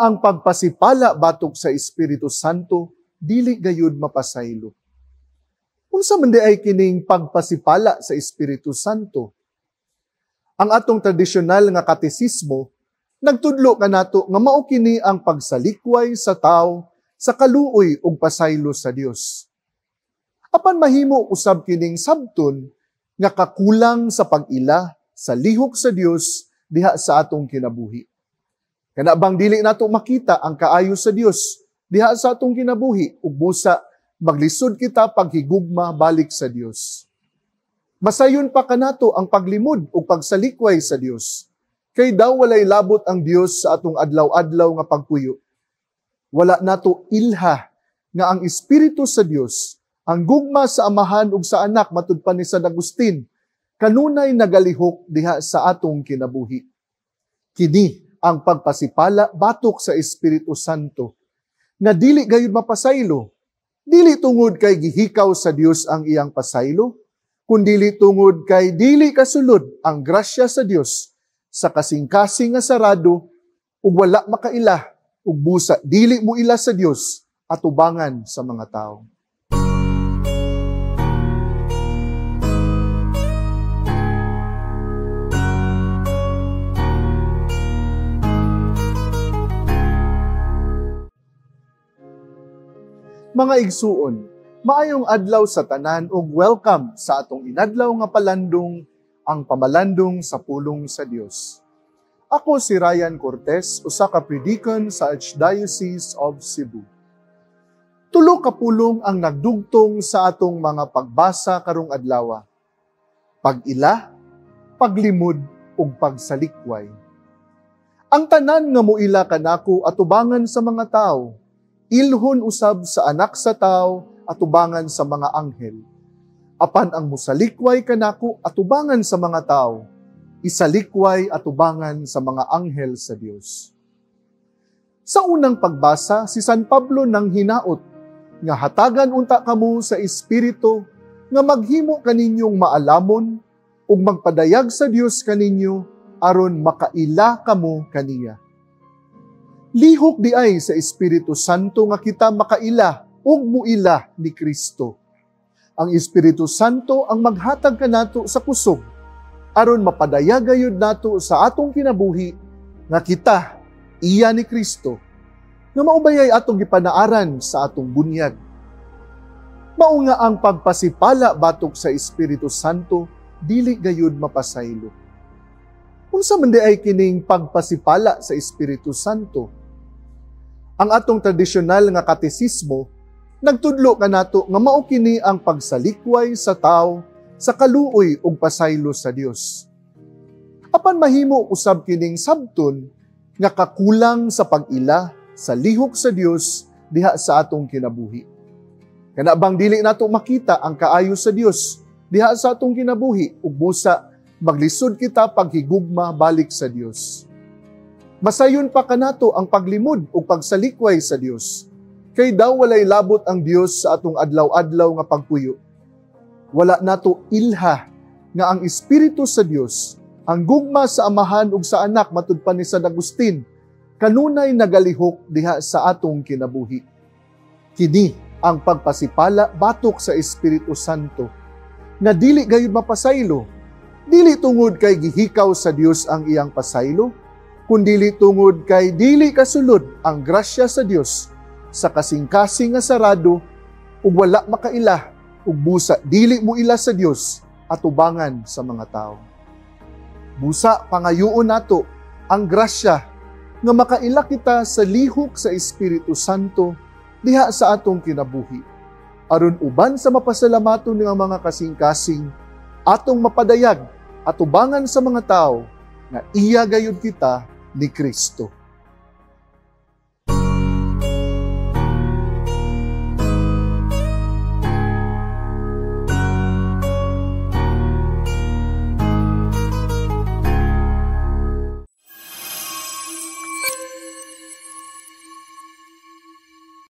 ang pagpasipala batok sa Espiritu Santo, dili gayud mapasaylo. Unsa man di ay kining pagpasipala sa Espiritu Santo? Ang atong tradisyonal nga katesismo, nagtudlo kanato nga mao kini ang pagsalikway sa tawo sa kaluoy ug pasaylo sa Dios. Apan mahimo usab kining sabton nga kakulang sa pag-ila sa lihok sa Dios diha sa atong kinabuhi. Kana bang dili nato makita ang kaayo sa Dios diha sa atong kinabuhi ug busa maglisod kita paghigugma balik sa Dios. Masayon pa kanato ang paglimod o pagsalikway sa Dios. Kay daw walay labot ang Dios sa atong adlaw-adlaw nga pagpuyo. Wala nato ilha nga ang Espiritu sa Dios, ang gugma sa Amahan ug sa Anak matud pa ni San Agustin, kanunay nagalihok diha sa atong kinabuhi. Kini ang pagpasipala batok sa Espiritu Santo, nga dili gayud mapasaylo. Dili tungod kay gihikaw sa Dios ang iyang pasaylo, kundili tungod kay dili kasulod ang grasya sa Dios sa kasing-kasing nga sarado ug wala makaila ug busa dili mo ila sa Dios at ubangan sa mga tao. Mga igsuon, maayong adlaw sa tanan ug welcome sa atong inadlaw nga palandong, ang pamalandong sa pulong sa Dios. Ako si Ryan Cortez, usa ka predikon sa Archdiocese of Cebu. Tulo ka pulong ang nagdugtong sa atong mga pagbasa karong adlaw: pag-ila, paglimod ug pagsalikway. Ang tanan nga moila kanako atubangan sa mga tawo, ilhon usab sa anak sa tao atubangan sa mga anghel. Apan ang musalikway kanako atubangan sa mga tao, isalikway atubangan sa mga anghel sa Dios. Sa unang pagbasa, si San Pablo nang hinaot nga hatagan unta kamo sa Espiritu nga maghimo kaninyong maalamon ug magpadayag sa Dios kaninyo aron makaila kamo kaniya. Lihok di ay sa Espiritu Santo nga kita makaila ug muila ni Kristo. Ang Espiritu Santo ang maghatag kanato sa kusog aron mapadayag gayud nato sa atong kinabuhi nga kita iya ni Kristo nga maubayay atong gipanaaran sa atong bunyag. Mao nga ang pagpasipala batok sa Espiritu Santo dili gayud mapasaylo. Unsa man di ay kining pagpasipala sa Espiritu Santo? Ang atong tradisyonal nga katesismo, nagtudlo kanato nga mao kini ang pagsalikway sa tawo sa kaluoy ug pasaylo sa Dios. Apan mahimo usab kining sabton nga kakulang sa pag-ila sa lihok sa Dios diha sa atong kinabuhi. Kana bang dili nato makita ang kaayo sa Dios diha sa atong kinabuhi ug busa maglisod kita paghigugma balik sa Dios. Masayon pa kanato ang paglimod o pagsalikway sa Dios. Kay daw walay labot ang Dios sa atong adlaw-adlaw nga pagpuyo. Wala nato ilha nga ang Espiritu sa Dios, ang gugma sa Amahan ug sa Anak matud pa ni San Agustin, kanunay nagalihok diha sa atong kinabuhi. Kini ang pagpasipala batok sa Espiritu Santo, nga dili gayud mapasaylo. Dili tungod kay gihikaw sa Dios ang iyang pasaylo, kundili tungod kay dili kasulod ang grasya sa Dios sa kasing-kasing nga sarado ug wala makaila ug busa dili mo ila sa Dios at ubangan sa mga tao. Busa pangayoon nato ang grasya nga makaila kita sa lihok sa Espiritu Santo diha sa atong kinabuhi, aron uban sa mapasalamaton ng mga kasing-kasing atong mapadayag at ubangan sa mga tao nga iya gayud kita ni Kristo.